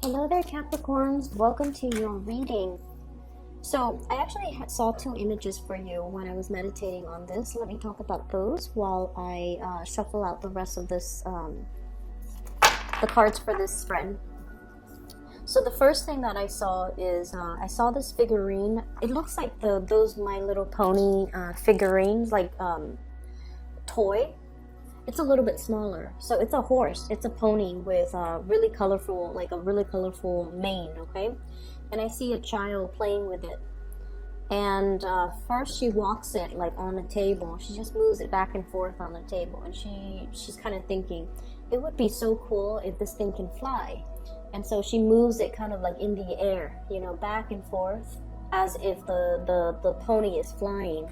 Hello there, Capricorns. Welcome to your reading. So I actually saw two images for you when I was meditating on this. Let me talk about those while I shuffle out the rest of this, the cards for this spread. So the first thing that I saw is I saw this figurine. It looks like those My Little Pony figurines, like toy. It's a little bit smaller. So it's a horse. It's a pony with really colorful, like a really colorful mane, okay? And I see a child playing with it. And first she walks it like on the table. She just moves it back and forth on the table. And she's kind of thinking, it would be so cool if this thing can fly. And so she moves it kind of like in the air, you know, back and forth as if the pony is flying.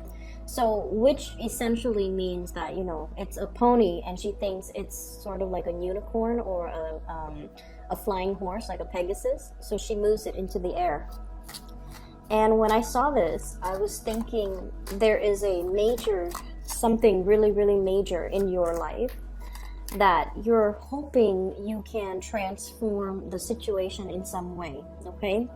So, which essentially means that, you know, it's a pony and she thinks it's sort of like a unicorn or a flying horse, like a Pegasus. So she moves it into the air. And when I saw this, I was thinking there is a major, something really, really major in your life that you're hoping you can transform the situation in some way, okay?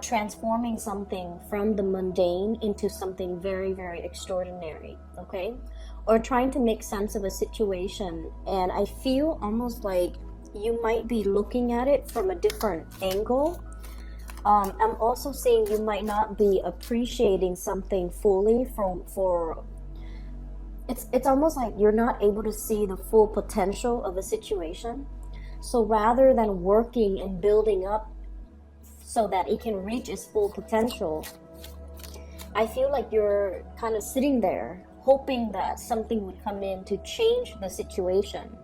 Transforming something from the mundane into something very, very extraordinary, okay? Or trying to make sense of a situation. And I feel almost like you might be looking at it from a different angle. I'm also seeing you might not be appreciating something fully for it's almost like you're not able to see the full potential of a situation. So rather than working and building up so that it can reach its full potential, I feel like you're kind of sitting there hoping that something would come in to change the situation,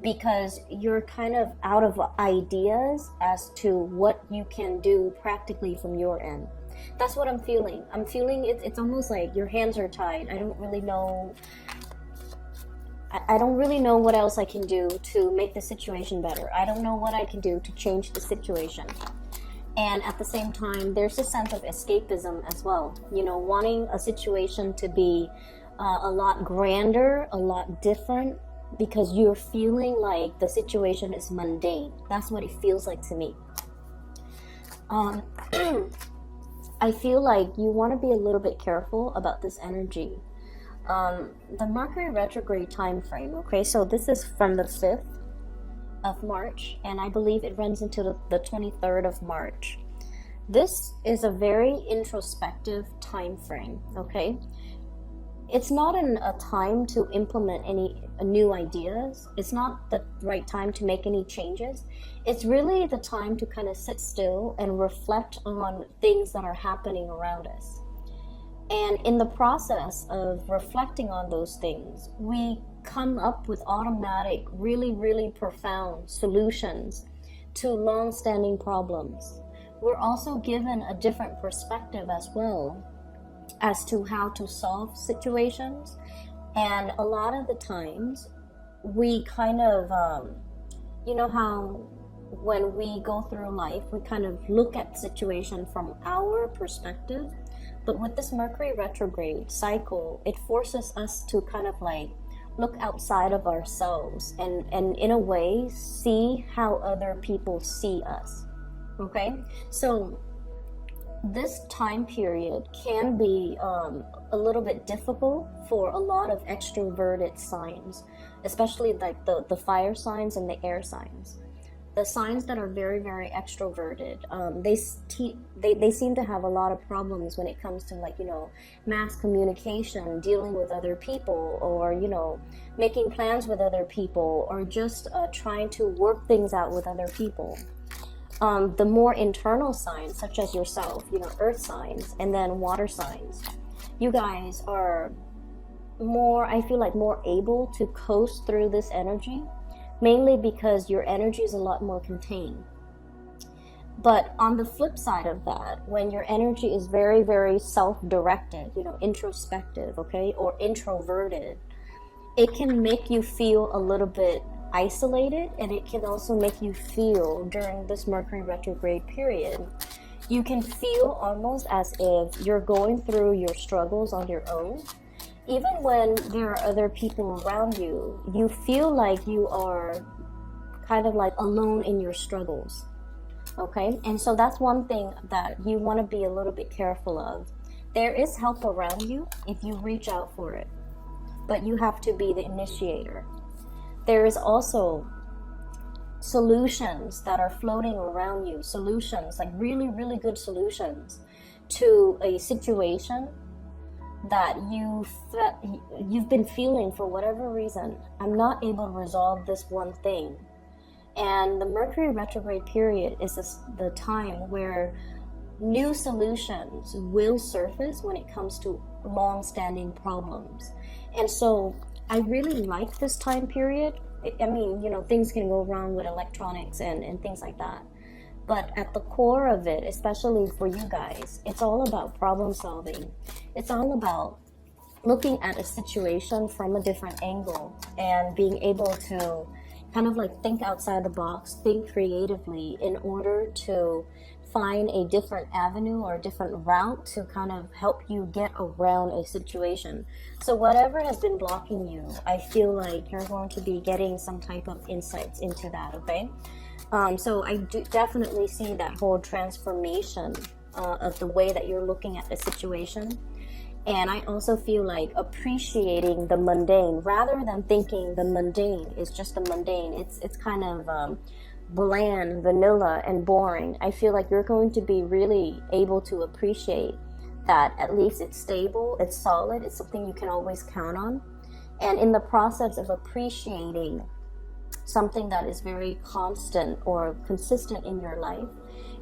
because you're kind of out of ideas as to what you can do practically from your end. That's what I'm feeling. I'm feeling it's almost like your hands are tied. I don't really know what else I can do to make the situation better. I don't know what I can do to change the situation. And at the same time, there's a sense of escapism as well. You know, wanting a situation to be a lot grander, a lot different, because you're feeling like the situation is mundane. That's what it feels like to me. I feel like you want to be a little bit careful about this energy. The Mercury retrograde time frame, okay, so this is from the 5th of March, and I believe it runs into the 23rd of March. This is a very introspective time frame, okay? It's not a time to implement any new ideas. It's not the right time to make any changes. It's really the time to kind of sit still and reflect on things that are happening around us. And in the process of reflecting on those things, we come up with automatic, really, really profound solutions to long-standing problems. We're also given a different perspective as well as to how to solve situations. And a lot of the times we kind of, you know how when we go through life, we kind of look at the situation from our perspective. But with this Mercury retrograde cycle, it forces us to kind of like look outside of ourselves and in a way see how other people see us, okay? So this time period can be a little bit difficult for a lot of extroverted signs, especially like the fire signs and the air signs. The signs that are very, very extroverted, they seem to have a lot of problems when it comes to, like, you know, mass communication, dealing with other people, or, you know, making plans with other people, or just trying to work things out with other people. The more internal signs, such as yourself, you know, earth signs, and then water signs, you guys are more, I feel like, more able to coast through this energy, mainly because your energy is a lot more contained. But on the flip side of that, when your energy is very, very self-directed, you know, introspective, okay, or introverted, it can make you feel a little bit isolated, and it can also make you feel, during this Mercury retrograde period, you can feel almost as if you're going through your struggles on your own. Even when there are other people around you, you feel like you are kind of like alone in your struggles. Okay, and so that's one thing that you want to be a little bit careful of. There is help around you if you reach out for it, but you have to be the initiator. There is also solutions that are floating around you, solutions, like really, really good solutions to a situation that you've been feeling for whatever reason. I'm not able to resolve this one thing. And the Mercury retrograde period is the time where new solutions will surface when it comes to long-standing problems. And so I really like this time period. I mean, you know, things can go wrong with electronics and things like that. But at the core of it, especially for you guys, it's all about problem solving. It's all about looking at a situation from a different angle and being able to kind of like think outside the box, think creatively in order to find a different avenue or a different route to kind of help you get around a situation. So whatever has been blocking you, I feel like you're going to be getting some type of insights into that, okay? So I do definitely see that whole transformation of the way that you're looking at the situation. And I also feel like appreciating the mundane rather than thinking the mundane is just the mundane. It's kind of bland, vanilla, and boring. I feel like you're going to be really able to appreciate that at least it's stable, it's solid, it's something you can always count on. And in the process of appreciating something that is very constant or consistent in your life,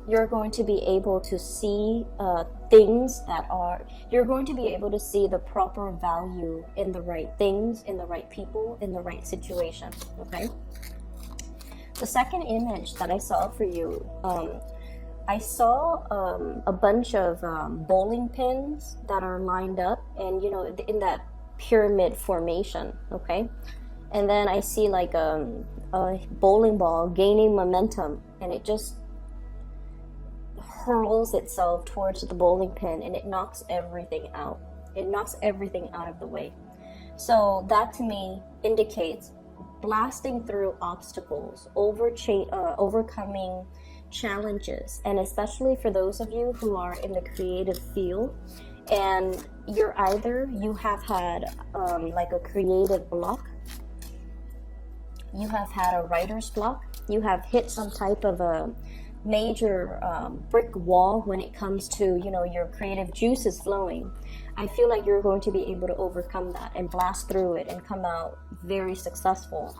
you're going to be able to see things that are, you're going to be able to see the proper value in the right things, in the right people, in the right situation, okay? The second image that I saw for you, I saw a bunch of bowling pins that are lined up and, you know, in that pyramid formation, okay? And then I see like a bowling ball gaining momentum, and it just hurls itself towards the bowling pin and it knocks everything out. It knocks everything out of the way. So that to me indicates blasting through obstacles, overcoming challenges, and especially for those of you who are in the creative field and you have had like a creative block, you have had a writer's block, you have hit some type of a major brick wall when it comes to, you know, your creative juices flowing. I feel like you're going to be able to overcome that and blast through it and come out very successful.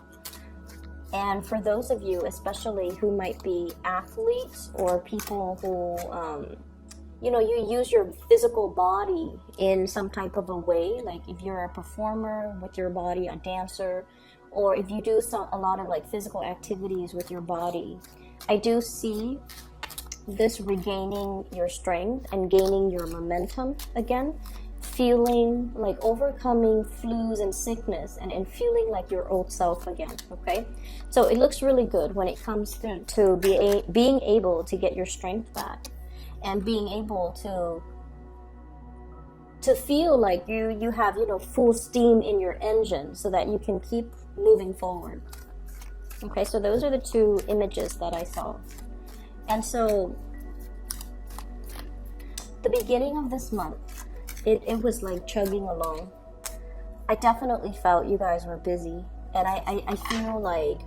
And for those of you especially who might be athletes or people who you know, you use your physical body in some type of a way, like if you're a performer with your body, a dancer, or if you do a lot of like physical activities with your body, I do see this regaining your strength and gaining your momentum again, feeling like overcoming flus and sickness and feeling like your old self again, okay? So it looks really good when it comes to being able to get your strength back and being able to feel like you have, you know, full steam in your engine so that you can keep moving forward. Okay, so those are the two images that I saw. And so the beginning of this month, it was like chugging along. I definitely felt you guys were busy, and I feel like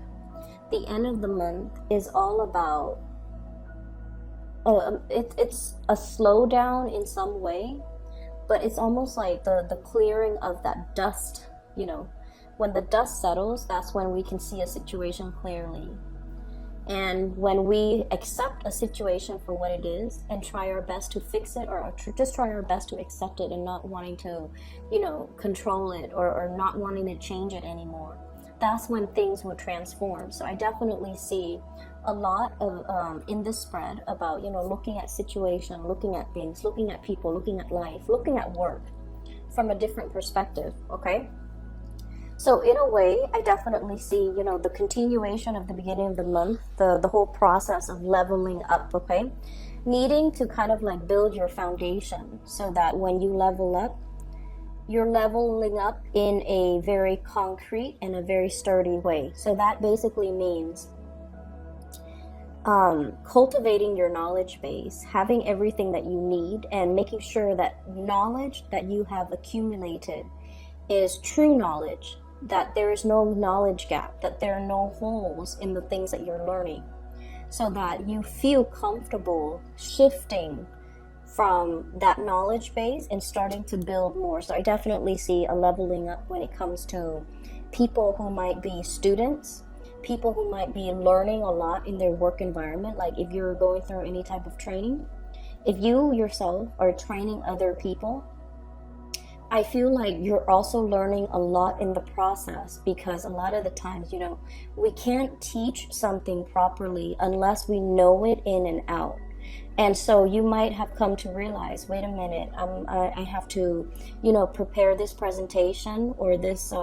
the end of the month is all about it's a slowdown in some way, but it's almost like the clearing of that dust. You know, when the dust settles, that's when we can see a situation clearly. And when we accept a situation for what it is and try our best to fix it, or just try our best to accept it and not wanting to, you know, control it or not wanting to change it anymore, that's when things will transform. So I definitely see a lot of in this spread about, you know, looking at situation, looking at things, looking at people, looking at life, looking at work from a different perspective, okay? So in a way, I definitely see, you know, the continuation of the beginning of the month, the whole process of leveling up, okay? Needing to kind of like build your foundation so that when you level up, you're leveling up in a very concrete and a very sturdy way. So that basically means cultivating your knowledge base, having everything that you need, and making sure that knowledge that you have accumulated is true knowledge, that there is no knowledge gap, that there are no holes in the things that you're learning, so that you feel comfortable shifting from that knowledge base and starting to build more. So I definitely see a leveling up when it comes to people who might be students, people who might be learning a lot in their work environment. Like if you're going through any type of training, if you yourself are training other people, I feel like you're also learning a lot in the process, because a lot of the times, we can't teach something properly unless we know it in and out. And so you might have come to realize, wait a minute, I have to, prepare this presentation or this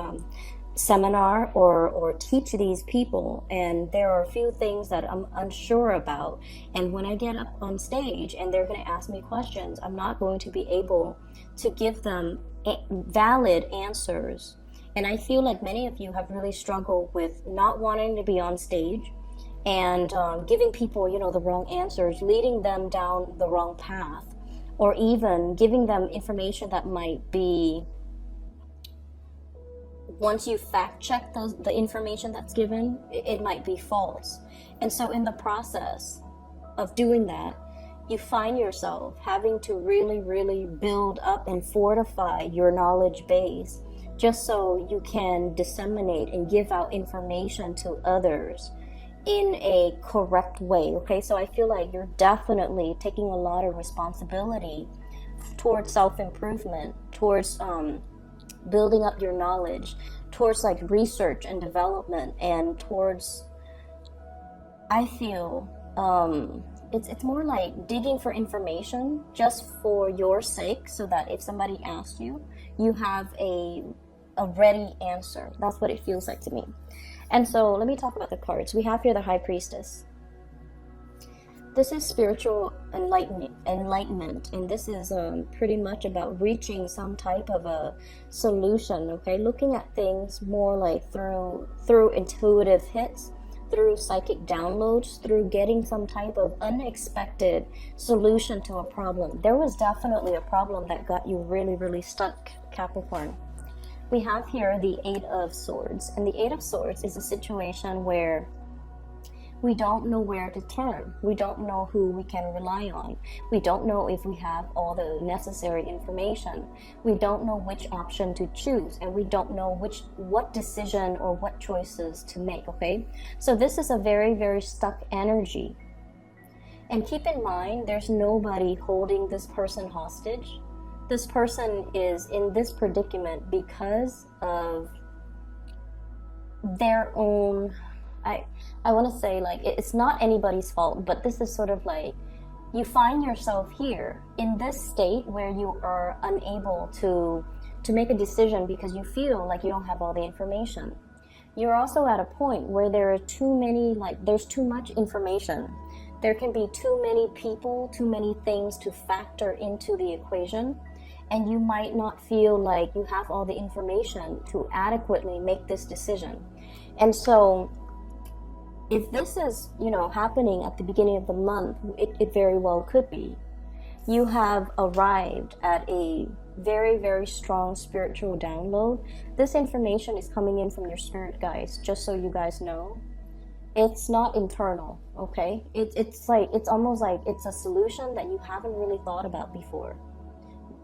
seminar or teach these people, and there are a few things that I'm unsure about, and when I get up on stage and they're going to ask me questions, I'm not going to be able to give them valid answers. And I feel like many of you have really struggled with not wanting to be on stage and giving people, the wrong answers, leading them down the wrong path, or even giving them information that might be, once you fact check the information that's given, it might be false. And so in the process of doing that, you find yourself having to really, really build up and fortify your knowledge base, just so you can disseminate and give out information to others in a correct way. Okay, so I feel like you're definitely taking a lot of responsibility towards self-improvement, towards building up your knowledge, towards like research and development, and towards, I feel it's more like digging for information just for your sake, so that if somebody asks you, you have a ready answer. That's what it feels like to me. And so let me talk about the cards. We have here the High Priestess. This is spiritual enlightenment, and this is pretty much about reaching some type of a solution, okay? Looking at things more like through intuitive hits, through psychic downloads, through getting some type of unexpected solution to a problem. There was definitely a problem that got you really, really stuck, Capricorn. We have here the Eight of Swords, and the Eight of Swords is a situation where we don't know where to turn. We don't know who we can rely on. We don't know if we have all the necessary information. We don't know which option to choose, and we don't know what decision or what choices to make, okay? So this is a very, very stuck energy. And keep in mind, there's nobody holding this person hostage. This person is in this predicament because of their own, I want to say, like, it's not anybody's fault, but this is sort of like, you find yourself here in this state where you are unable to make a decision because you feel like you don't have all the information. You're also at a point where there are too many, there's too much information. There can be too many people, too many things to factor into the equation, and you might not feel like you have all the information to adequately make this decision. And so if this is, happening at the beginning of the month, it very well could be. You have arrived at a very, very strong spiritual download. This information is coming in from your spirit guides, just so you guys know. It's not internal, okay? It's almost like it's a solution that you haven't really thought about before.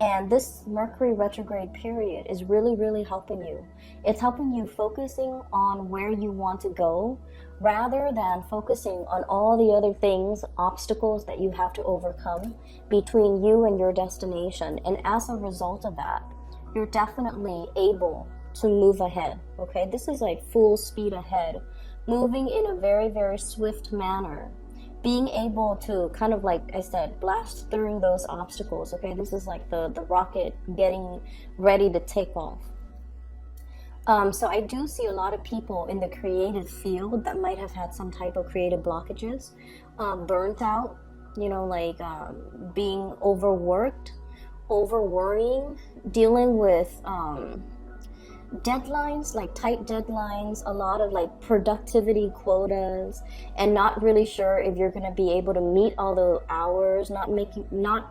And this Mercury retrograde period is really, really helping you. It's helping you focusing on where you want to go, rather than focusing on all the other things, obstacles that you have to overcome between you and your destination. And as a result of that, you're definitely able to move ahead, okay? This is like full speed ahead, moving in a very, very swift manner. Being able to kind of, like I said, blast through those obstacles, okay? This is like the rocket getting ready to take off. So I do see a lot of people in the creative field that might have had some type of creative blockages, burnt out, being overworked, over-worrying, dealing with deadlines, like tight deadlines, a lot of like productivity quotas, and not really sure if you're going to be able to meet all the hours, not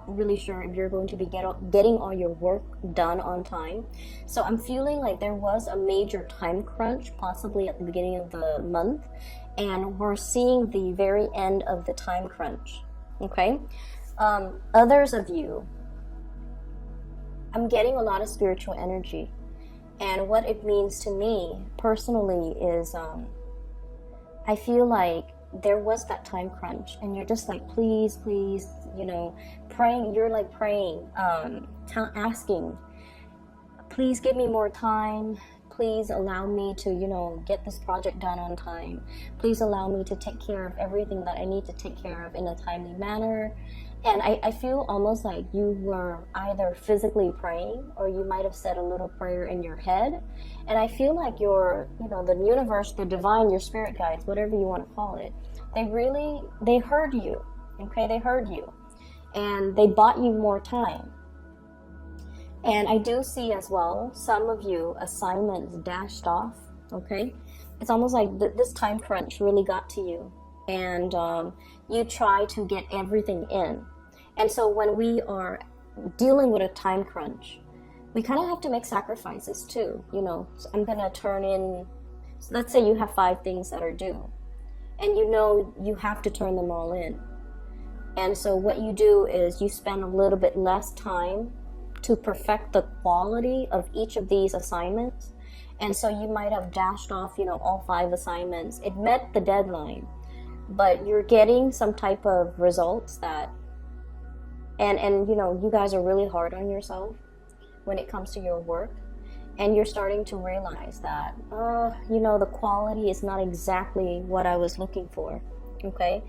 really sure if you're going to be getting all your work done on time. So I'm feeling like there was a major time crunch possibly at the beginning of the month, and we're seeing the very end of the time crunch. Okay. Others of you, I'm getting a lot of spiritual energy. And what it means to me personally is I feel like there was that time crunch, and you're just like, please, please, praying. You're like praying, asking, please give me more time. Please allow me to, get this project done on time. Please allow me to take care of everything that I need to take care of in a timely manner. And I feel almost like you were either physically praying, or you might have said a little prayer in your head. And I feel like the universe, the divine, your spirit guides, whatever you want to call it, they heard you. Okay, they heard you. And they bought you more time. And I do see as well, some of you, assignments dashed off, okay? It's almost like this time crunch really got to you. And you try to get everything in. And so when we are dealing with a time crunch, we kind of have to make sacrifices too. So I'm going to turn in, let's say you have 5 things that are due. And you have to turn them all in. And so what you do is you spend a little bit less time to perfect the quality of each of these assignments. And so you might have dashed off, all 5 assignments. It met the deadline, but you're getting some type of results that, and you guys are really hard on yourself when it comes to your work. And you're starting to realize that, the quality is not exactly what I was looking for, okay?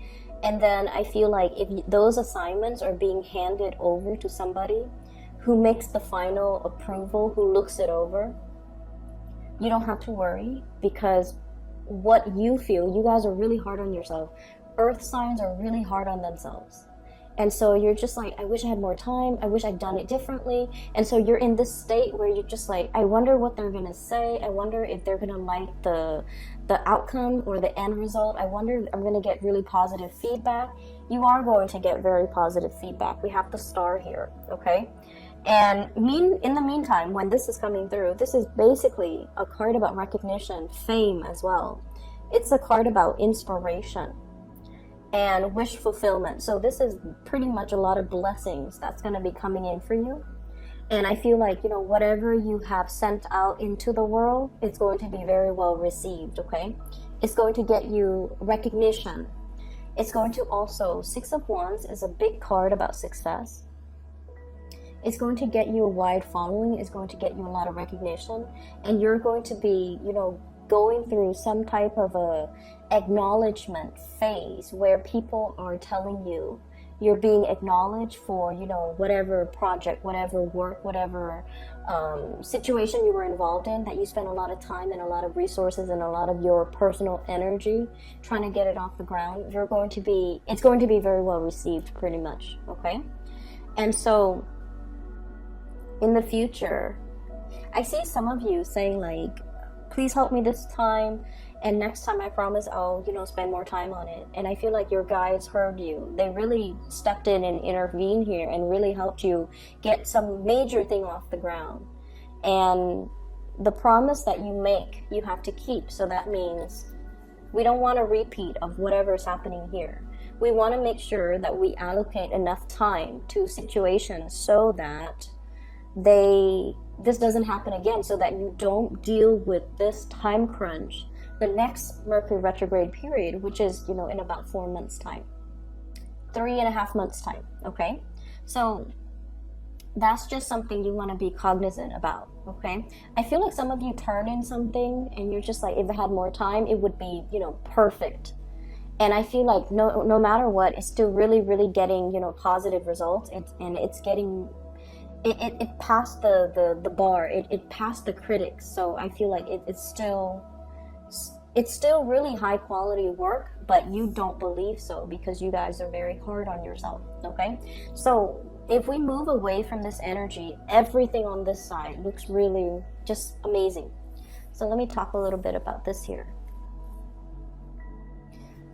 And then I feel like if those assignments are being handed over to somebody who makes the final approval, who looks it over, you don't have to worry, because what you feel, you guys are really hard on yourself. Earth signs are really hard on themselves. And so you're just like, I wish I had more time. I wish I'd done it differently. And so you're in this state where you're just like, I wonder what they're going to say. I wonder if they're going to like the outcome or the end result. I wonder if I'm going to get really positive feedback. You are going to get very positive feedback. We have the star here, okay? And in the meantime, when this is coming through, this is basically a card about recognition, fame as well. It's a card about inspiration and wish fulfillment. So this is pretty much a lot of blessings that's going to be coming in for you. And I feel like, whatever you have sent out into the world, it's going to be very well received, okay? It's going to get you recognition. It's going to also, 6 of Wands is a big card about success. It's going to get you a wide following. It's going to get you a lot of recognition. And you're going to be, going through some type of a acknowledgement phase where people are telling you you're being acknowledged for, whatever project, whatever work, whatever situation you were involved in, that you spent a lot of time and a lot of resources and a lot of your personal energy trying to get it off the ground. It's going to be very well received, pretty much, okay? And so in the future, I see some of you saying like, please help me this time, and next time I promise I'll, spend more time on it. And I feel like your guides heard you. They really stepped in and intervened here and really helped you get some major thing off the ground. And the promise that you make, you have to keep. So that means we don't want a repeat of whatever is happening here. We want to make sure that we allocate enough time to situations so that this doesn't happen again, so that you don't deal with this time crunch the next Mercury retrograde period, which is, in about 4 months time, 3.5 months time, okay? So that's just something you want to be cognizant about, okay? I feel like some of you turn in something and you're just like, if I had more time, it would be, perfect. And I feel like no matter what, it's still really, really getting, positive results. It's getting, it passed the bar. It passed the critics. So I feel like it's still really high quality work, but you don't believe so because you guys are very hard on yourself, okay? So if we move away from this energy, everything on this side looks really just amazing, So let me talk a little bit about this here.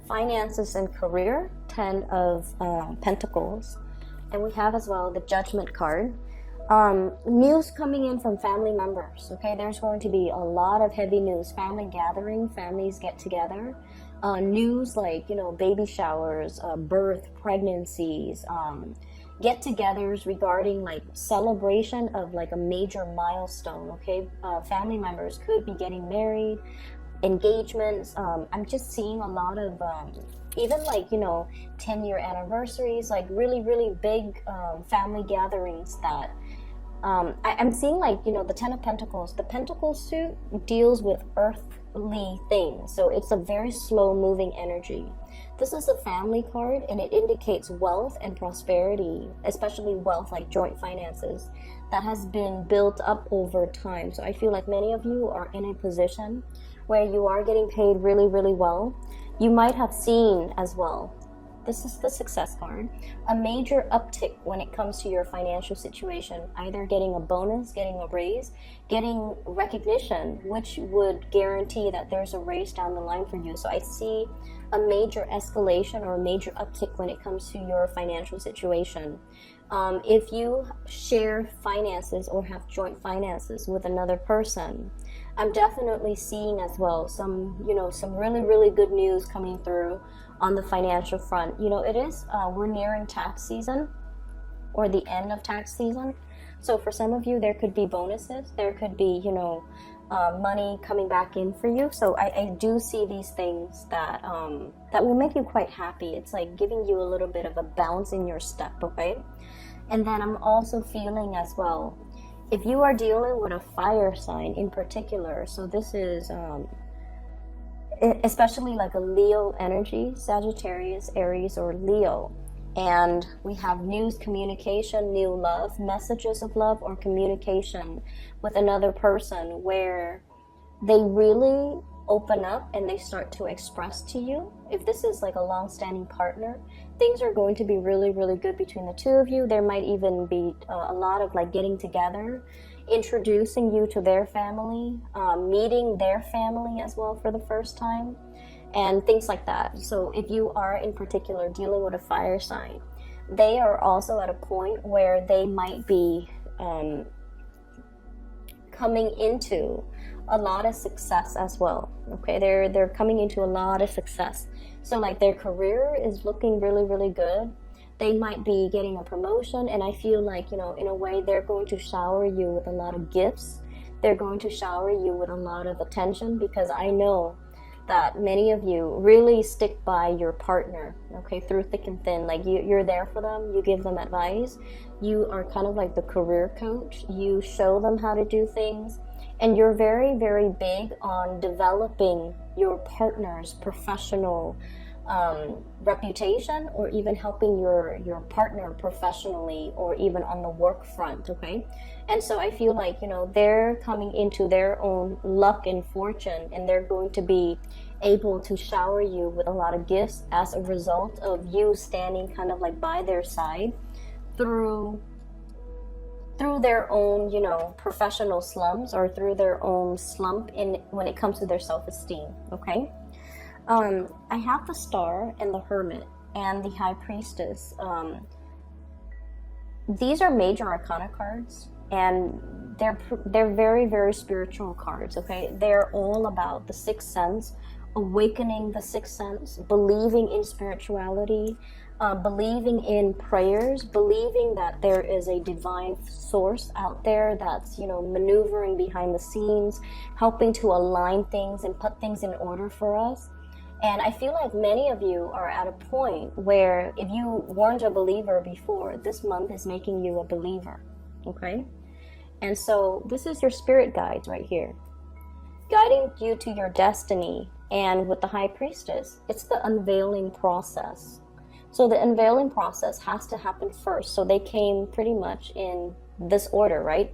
Finances and career, 10 of Pentacles. And we have as well the Judgment card. News coming in from family members. Okay, there's going to be a lot of heavy news. Family gathering, families get together. News like, you know, baby showers, birth, pregnancies, get-togethers regarding like celebration of like a major milestone. Okay, family members could be getting married, engagements. I'm just seeing a lot of even like, you know, 10-year anniversaries, like really big family gatherings that I'm seeing, like, you know, the 10 of Pentacles. The Pentacle suit deals with earthly things, so it's a very slow moving energy. This is a family card, and it indicates wealth and prosperity, especially wealth like joint finances that has been built up over time. So I feel like many of you are in a position where you are getting paid really well. You might have seen as well, this is the Success card, a major uptick when it comes to your financial situation, either getting a bonus, getting a raise, getting recognition, which would guarantee that there's a raise down the line for you. So I see a major escalation or a major uptick when it comes to your financial situation. If you share finances or have joint finances with another person, I'm definitely seeing as well some, you know, some really good news coming through on the financial front. You know, it is, we're nearing tax season or the end of tax season. So for some of you, there could be bonuses. There could be, you know, money coming back in for you. So I do see these things that that will make you quite happy. It's like giving you a little bit of a bounce in your step, okay? And then I'm also feeling as well, if you are dealing with a fire sign in particular, so this is especially like a Leo energy, Sagittarius, Aries, or Leo. And we have news, communication, new love, messages of love, or communication with another person where they really open up and they start to express to you. If this is like a long-standing partner, things are going to be really good between the two of you. There might even be a lot of like getting together, introducing you to their family, meeting their family as well for the first time, and things like that. So if you are in particular dealing with a fire sign, they are also at a point where they might be coming into a lot of success as well. Okay, they're coming into a lot of success. So like their career is looking really good. They might be getting a promotion, and I feel like, you know, in a way they're going to shower you with a lot of gifts. They're going to shower you with a lot of attention, because I know that many of you really stick by your partner, okay, through thick and thin. Like you're there for them, you give them advice, you are kind of like the career coach, you show them how to do things, and you're very big on developing your partner's professional reputation, or even helping your partner professionally, or even on the work front, okay? And so I feel like, you know, they're coming into their own luck and fortune, and they're going to be able to shower you with a lot of gifts as a result of you standing kind of like by their side through their own, you know, professional slumps, or through their own slump in when it comes to their self-esteem, okay? I have the Star and the Hermit and the High Priestess. These are major arcana cards, and they're very spiritual cards, okay? They're all about the sixth sense, awakening the sixth sense, believing in spirituality, believing in prayers, believing that there is a divine source out there that's, you know, maneuvering behind the scenes, helping to align things and put things in order for us. And I feel like many of you are at a point where if you weren't a believer before, this month is making you a believer, okay? And so this is your spirit guides right here, guiding you to your destiny. And with the High Priestess, it's the unveiling process. So the unveiling process has to happen first. So they came pretty much in this order, right?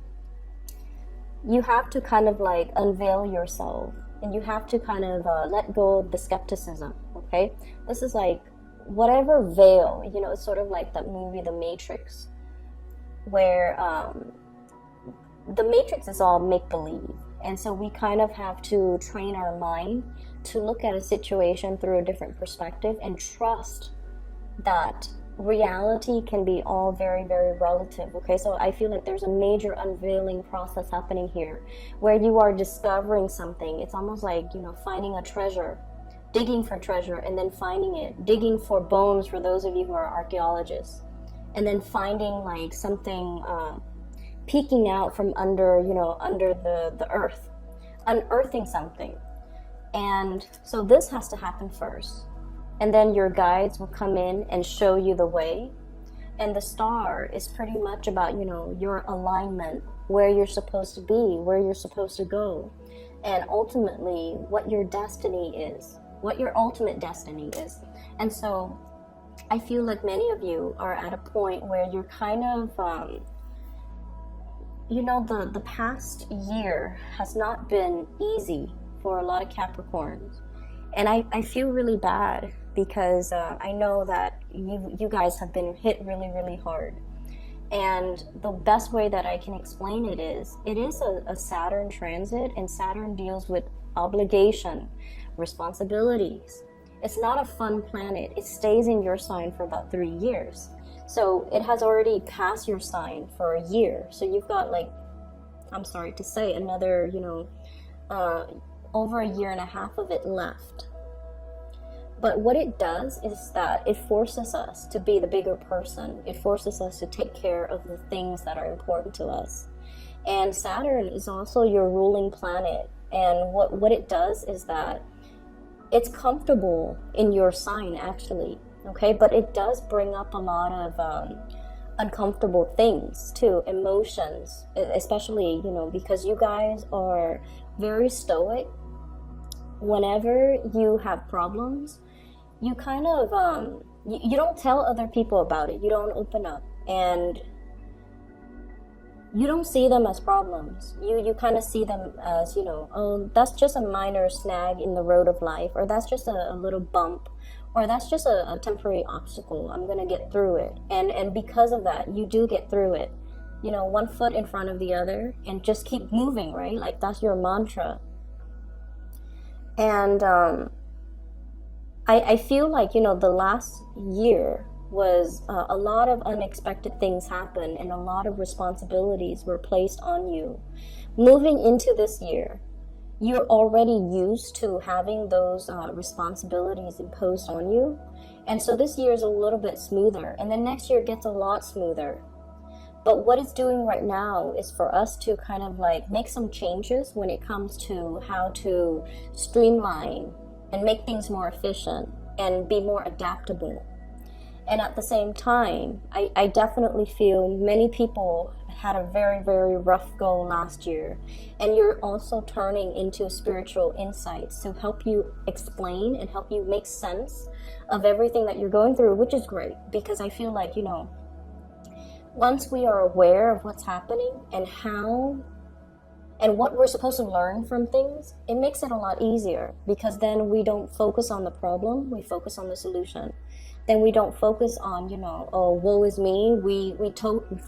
You have to kind of like unveil yourself, and you have to kind of let go of the skepticism, okay? This is like whatever veil, you know, it's sort of like that movie, The Matrix, where the Matrix is all make-believe. And so we kind of have to train our mind to look at a situation through a different perspective and trust that reality can be all very, very relative. Okay, so I feel like there's a major unveiling process happening here where you are discovering something. It's almost like, you know, finding a treasure, digging for treasure and then finding it, digging for bones for those of you who are archaeologists, and then finding like something peeking out from under, you know, under the earth, unearthing something. And so this has to happen first. And then your guides will come in and show you the way. And the star is pretty much about, you know, your alignment, where you're supposed to be, where you're supposed to go, and ultimately what your destiny is, what your ultimate destiny is. And so I feel like many of you are at a point where you're kind of, you know, the past year has not been easy for a lot of Capricorns. And I feel really bad because I know that you guys have been hit really, really hard. And the best way that I can explain it is a Saturn transit, and Saturn deals with obligation, responsibilities. It's not a fun planet. It stays in your sign for about 3 years. So it has already passed your sign for a year. So you've got, like, I'm sorry to say, another, you know, over a year and a half of it left. But what it does is that it forces us to be the bigger person. It forces us to take care of the things that are important to us. And Saturn is also your ruling planet. And what it does is that it's comfortable in your sign, actually. Okay, but it does bring up a lot of uncomfortable things too, emotions, especially, you know, because you guys are very stoic. Whenever you have problems, you kind of you don't tell other people about it. You don't open up, and you don't see them as problems. You kind of see them as, you know, oh, that's just a minor snag in the road of life, or that's just a little bump, or that's just a temporary obstacle. I'm gonna get through it. And because of that, you do get through it, you know, one foot in front of the other, and just keep moving, right? Like, that's your mantra. And I feel like, you know, the last year was a lot of unexpected things happened, and a lot of responsibilities were placed on you. Moving into this year, you're already used to having those responsibilities imposed on you. And so this year is a little bit smoother, and then next year gets a lot smoother. But what it's doing right now is for us to kind of like make some changes when it comes to how to streamline and make things more efficient and be more adaptable. And at the same time, I definitely feel many people had a very, very rough go last year. And you're also turning into spiritual insights to help you explain and help you make sense of everything that you're going through, which is great, because I feel like, you know, once we are aware of what's happening and how and what we're supposed to learn from things, it makes it a lot easier, because then we don't focus on the problem, we focus on the solution. Then we don't focus on, you know, oh, woe is me. We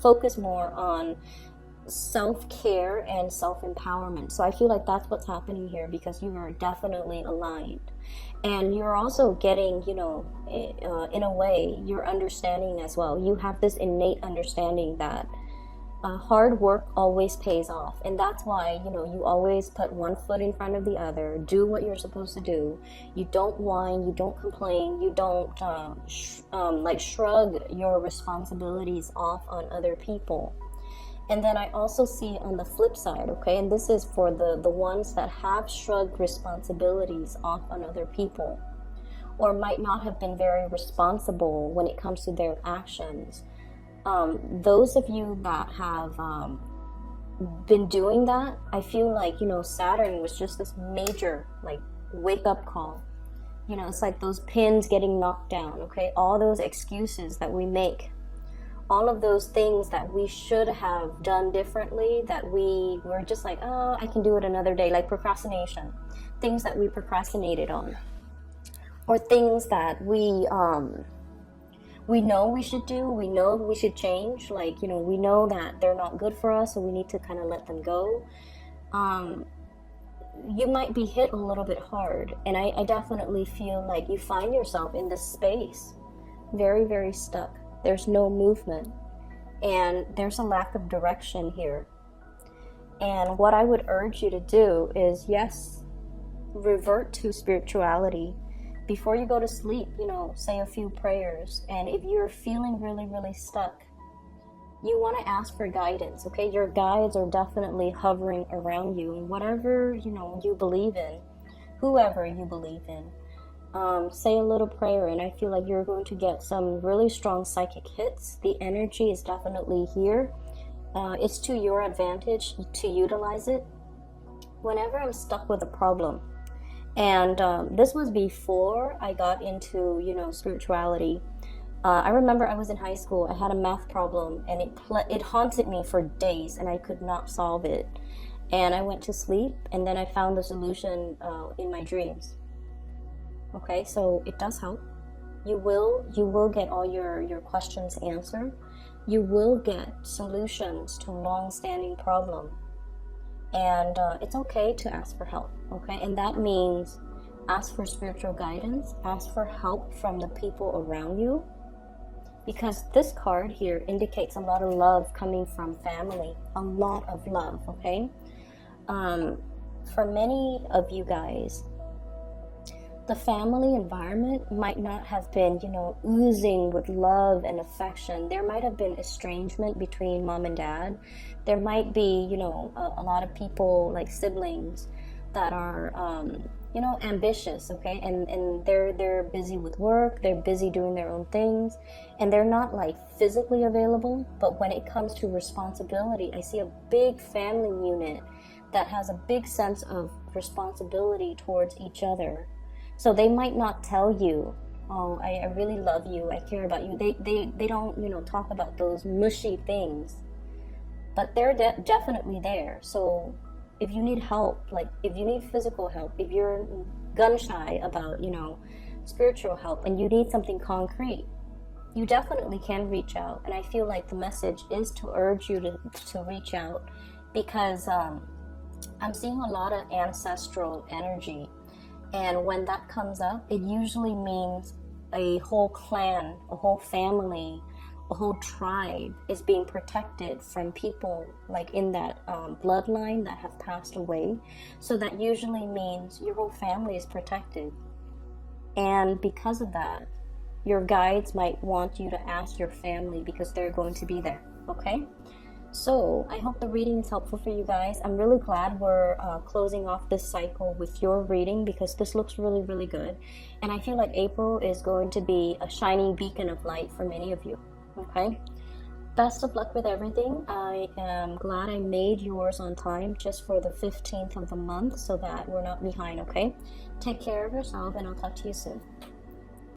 focus more on self-care and self-empowerment. So I feel like that's what's happening here, because you are definitely aligned. And you're also getting, you know, in a way, you're understanding as well. You have this innate understanding that hard work always pays off. And that's why, you know, you always put one foot in front of the other, do what you're supposed to do. You don't whine, you don't complain, you don't like shrug your responsibilities off on other people. And then I also see on the flip side, okay, and this is for the ones that have shrugged responsibilities off on other people, or might not have been very responsible when it comes to their actions. Those of you that have been doing that, I feel like, you know, Saturn was just this major, like, wake-up call. You know, it's like those pins getting knocked down, okay? All those excuses that we make, all of those things that we should have done differently, that we were just like, oh, I can do it another day, like procrastination, things that we procrastinated on, or things that we know we should do, we know we should change, like, you know, we know that they're not good for us, so we need to kind of let them go. you might be hit a little bit hard. And I definitely feel like you find yourself in this space, very, very stuck. There's no movement. And there's a lack of direction here. And what I would urge you to do is, yes, revert to spirituality. Before you go to sleep, say a few prayers. And if you're feeling really, really stuck, you want to ask for guidance, okay? Your guides are definitely hovering around you. And whatever, you believe in, whoever you believe in, say a little prayer. And I feel like you're going to get some really strong psychic hits. The energy is definitely here. It's to your advantage to utilize it. Whenever I'm stuck with a problem, and this was before I got into, spirituality. I remember I was in high school. I had a math problem, and it haunted me for days, and I could not solve it. And I went to sleep, and then I found the solution in my dreams. Okay, so it does help. You will get all your questions answered. You will get solutions to long-standing problem. And it's okay to ask for help, okay? And that means ask for spiritual guidance, ask for help from the people around you, because this card here indicates a lot of love coming from family, a lot of love, okay? For many of you guys, the family environment might not have been, oozing with love and affection. There might have been estrangement between mom and dad. There might be, a lot of people, like siblings, that are, ambitious, okay? And they're busy with work. They're busy doing their own things. And they're not, like, physically available. But when it comes to responsibility, I see a big family unit that has a big sense of responsibility towards each other. So they might not tell you, oh, I really love you, I care about you. They don't, talk about those mushy things. But they're definitely there. So if you need help, like if you need physical help, if you're gun shy about, spiritual help, and you need something concrete, you definitely can reach out. And I feel like the message is to urge you to reach out, because I'm seeing a lot of ancestral energy. And when that comes up, it usually means a whole clan, a whole family, a whole tribe is being protected from people like in that bloodline that have passed away. So that usually means your whole family is protected. And because of that, your guides might want you to ask your family, because they're going to be there, okay? So I hope the reading is helpful for you guys. I'm really glad we're closing off this cycle with your reading, because this looks really, really good. And I feel like April is going to be a shining beacon of light for many of you. Okay? Best of luck with everything. I am glad I made yours on time just for the 15th of the month, so that we're not behind, okay? Take care of yourself, and I'll talk to you soon.